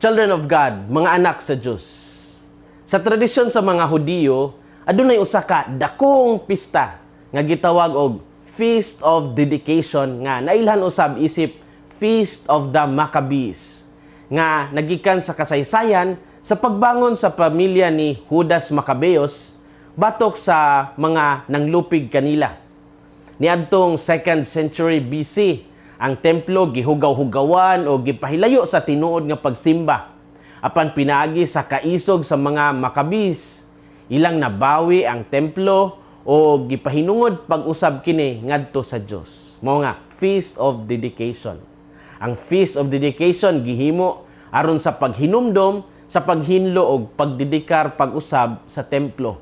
Children of God, mga anak sa Diyos. Sa tradisyon sa mga Hudiyo, adunay usa ka dakong pista nga gitawag og Feast of Dedication nga nailhan usab isip Feast of the Maccabees nga nagikan sa kasaysayan sa pagbangon sa pamilya ni Judas Maccabeus batok sa mga nanglupig kanila. Niadtong 2nd century BC, ang templo gihugaw-hugawan o gipahilayo sa tinuod nga pagsimba. Apan pinaagi sa kaisog sa mga Maccabees, ilang nabawi ang templo o gipahinungod pag-usab kini ngadto sa Dios. Mao nga Feast of Dedication. Ang Feast of Dedication gihimo aron sa paghinumdom sa paghinlo og pagdedikar pag-usab sa templo.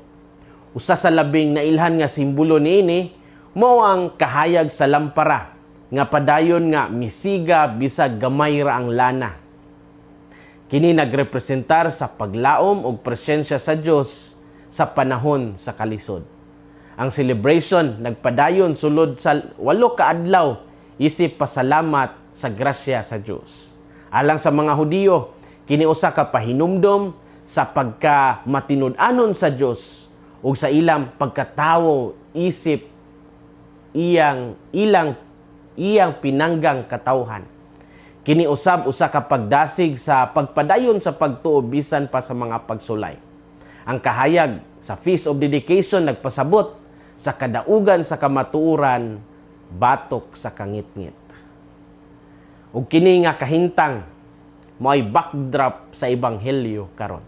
Usa sa labing nailhan nga simbolo niini mao ang kahayag sa lampara nga padayon nga misiga bisag gamay ra ang lana. Kini nagrepresentar sa paglaom og presensya sa Dios sa panahon sa kalisod. Ang celebration nagpadayon sulod sa 8 ka adlaw isip pasalamat sa grasya sa Dios. Alang sa mga Hudiyo, kini usa ka pahinumdom sa pagka matinud-anon sa Dios ug sa ilang pagkatawo isip ilang pinanggang katawhan. Kini usab usa ka pagdasig sa pagpadayon sa pagtuo bisan pa sa mga pagsulay. Ang kahayag sa Feast of Dedication nagpasabot sa kadaugan sa kamatuoran batok sa kangitngit. Ug kini nga kahintang mo'y backdrop sa ebanghelyo karon.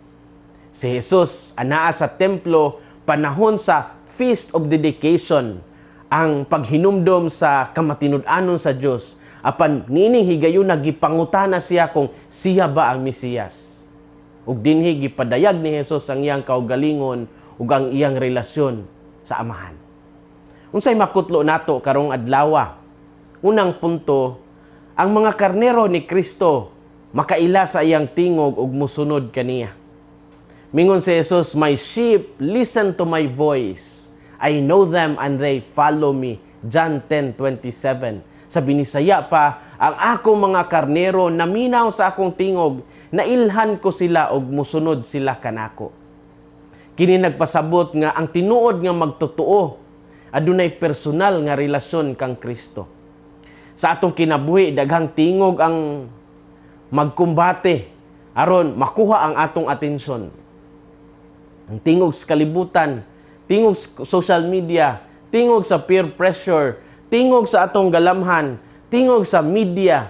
Si Jesus anaa sa templo panahon sa Feast of Dedication, ang paghinumdom sa kamatinud-anon sa Dios. Apan nining higayon nagipangutana siya kung siya ba ang Mesiyas. Ug dinhi gipadayag ni Jesus ang iyang kaugalingon ug ang iyang relasyon sa Amahan. Unsay makutlo nato karong adlaw? Unang punto, ang mga karnero ni Kristo makaila sa iyang tingog ug musunod kaniya. Mingon si Jesus, "My sheep listen to my voice. I know them and they follow me." John 10:27. Sa binisaya pa, ang akong mga karnero naminaw sa akong tingog, nailhan ko sila og musunod sila kanako. Kini nagpasabot nga ang tinuod nga magtotoo adunay personal nga relasyon kang Kristo. Sa atong kinabuhi, daghang tingog ang magkumbate aron makuha ang atong atensyon. Ang tingog sa kalibutan, tingog sa social media, tingog sa peer pressure, tingog sa atong galamhan, tingog sa media,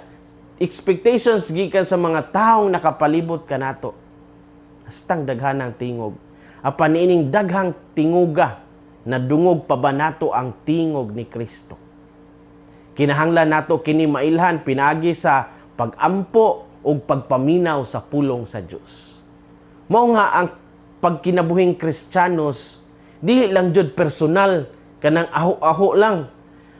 expectations gikan sa mga taong nakapalibot kanato. Hastang daghanang tingog. Apan ining daghang tinguga, nadungog pa ba nato ang tingog ni Kristo? Kinahanglan nato kini mailhan pinagi sa pagampo ug pagpaminaw sa pulong sa Dios. Mao nga ang pagkinabuhing Kristiyanos dili lang jud personal kanang aho-aho lang.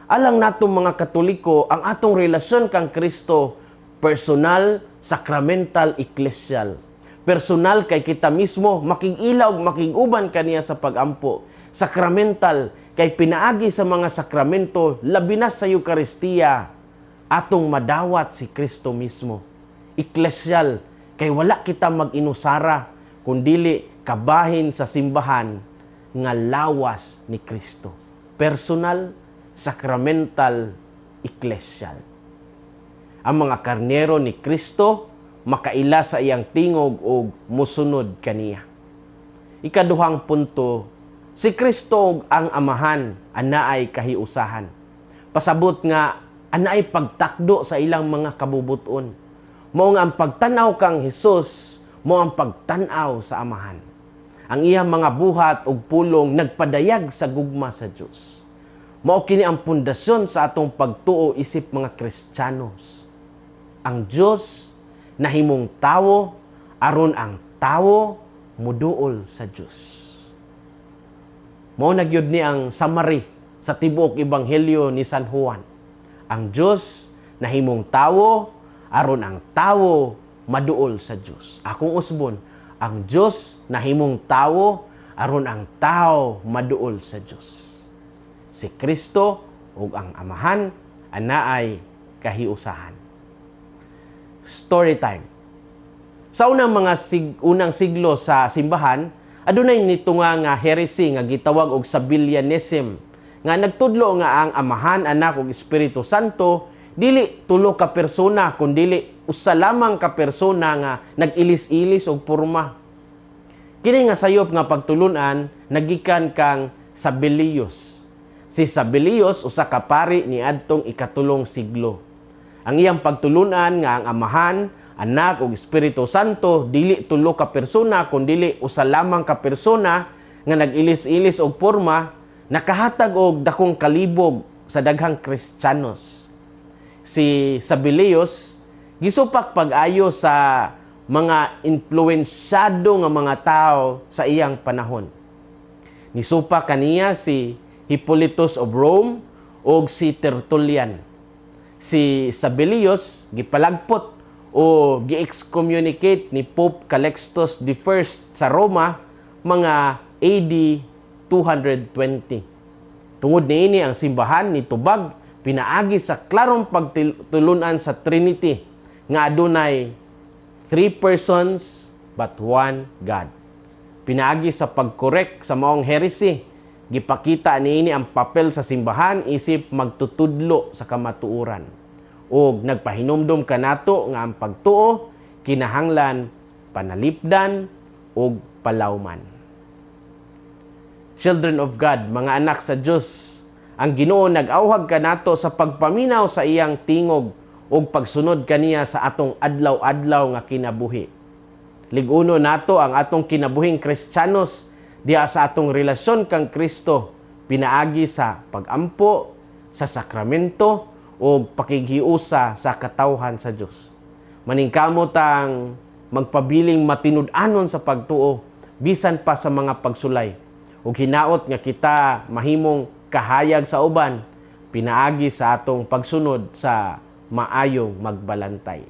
Alang natong mga Katoliko ang atong relasyon kang Kristo personal, sacramental, ecclesial. Personal kay kita mismo makig-ilaw ug makig-uban kaniya sa pagampo. Sacramental kay pinaagi sa mga sakramento labi na sa Eucharistia atong madawat si Kristo mismo. Ecclesial kay wala kita mag-inusara kundili kabahin sa simbahan nga lawas ni Kristo. Personal, sacramental, ecclesial. Ang mga karnero ni Kristo makaila sa iyang tingog o musunod kaniya. Ikaduhang punto, si Kristo ang Amahan anaay kahiusahan. Pasabot nga anaay pagtakdo sa ilang mga kabubuton. Mao nga ang pagtanaw kang Hesus, mao ang pagtanaw sa Amahan. Ang iyang mga buhat ug pulong nagpadayag sa gugma sa Dios. Mao kini ang pundasyon sa atong pagtuo isip mga Kristiyanos. Ang Dios nahimong tawo aron ang tawo muduol sa Dios. Mao nagyud ni ang summary sa tibuok ebanghelyo ni San Juan. Ang Dios nahimong tawo aron ang tawo maduol sa Dios. Akong usbon, ang Dios nahimong tawo aron ang tao maduol sa Dios. Si Kristo ug ang Amahan anaay kahiusahan. Story time. Sa unang siglo sa simbahan, adunay nito nga heresy nga gitawag og Sabellianism nga nagtudlo nga ang Amahan, Anak ug Espiritu Santo dili tulo ka persona kundi usa lamang ka persona nga nag-ilis-ilis og porma. Kini nga sayop nga pagtulunan nagikan kang Sabellius. Si Sabellius usa ka pari niadtong ikatulong siglo. Ang iyang pagtulunan nga ang Amahan, Anak ug Espiritu Santo dili tulo ka persona kundi usa lamang ka persona nga nag-ilis-ilis og porma, nakahatag og dakong kalibog sa daghang Kristiyanos. Si Sabellius gisupak pag-ayo sa mga influensyado nga mga tao sa iyang panahon. Nisupak kaniya si Hippolytus of Rome ug si Tertullian. Si Sabellius gipalagpot o gi-excommunicate ni Pope Calixtus I sa Roma mga AD 220. Tungod niini ang simbahan nitubag pinaagi sa klarong pagtulunan sa Trinity nga adunay 3 persons but one God. Pinaagi sa pagkorek sa maong heresy, gipakita niini ang papel sa simbahan isip magtutudlo sa kamatuoran. O nagpahinumdom kanato nga ang pagtuo kinahanglan panalipdan o palawman. Children of God, mga anak sa Dios, ang Ginoo nag-awhag kanato sa pagpaminaw sa iyang tingog o pagsunod kaniya sa atong adlaw-adlaw nga kinabuhi. Liguno nato ang atong kinabuhing Kristiyanos diha sa atong relasyon kang Kristo, pinaagi sa pagampo, sa sakramento, o pakighiusa sa katawhan sa Dios. Maningkamot ang magpabiling matinud-anon sa pagtuo bisan pa sa mga pagsulay. Ug hinaot nga kita mahimong kahayag sa uban pinaagi sa atong pagsunod sa maayong magbalantay.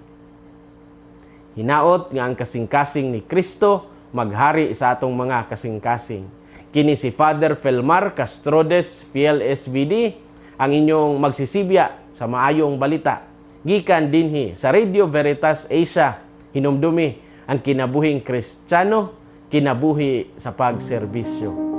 Hinaot nga ang kasing-kasing ni Kristo maghari sa atong mga kasing-kasing. Kini si Father Felmar Castrodes, Fiel SVD, ang inyong magsisibya sa maayong balita. Gikan dinhi sa Radio Veritas Asia, hinumdumi ang kinabuhing Kristiyano, kinabuhi sa pagserbisyo.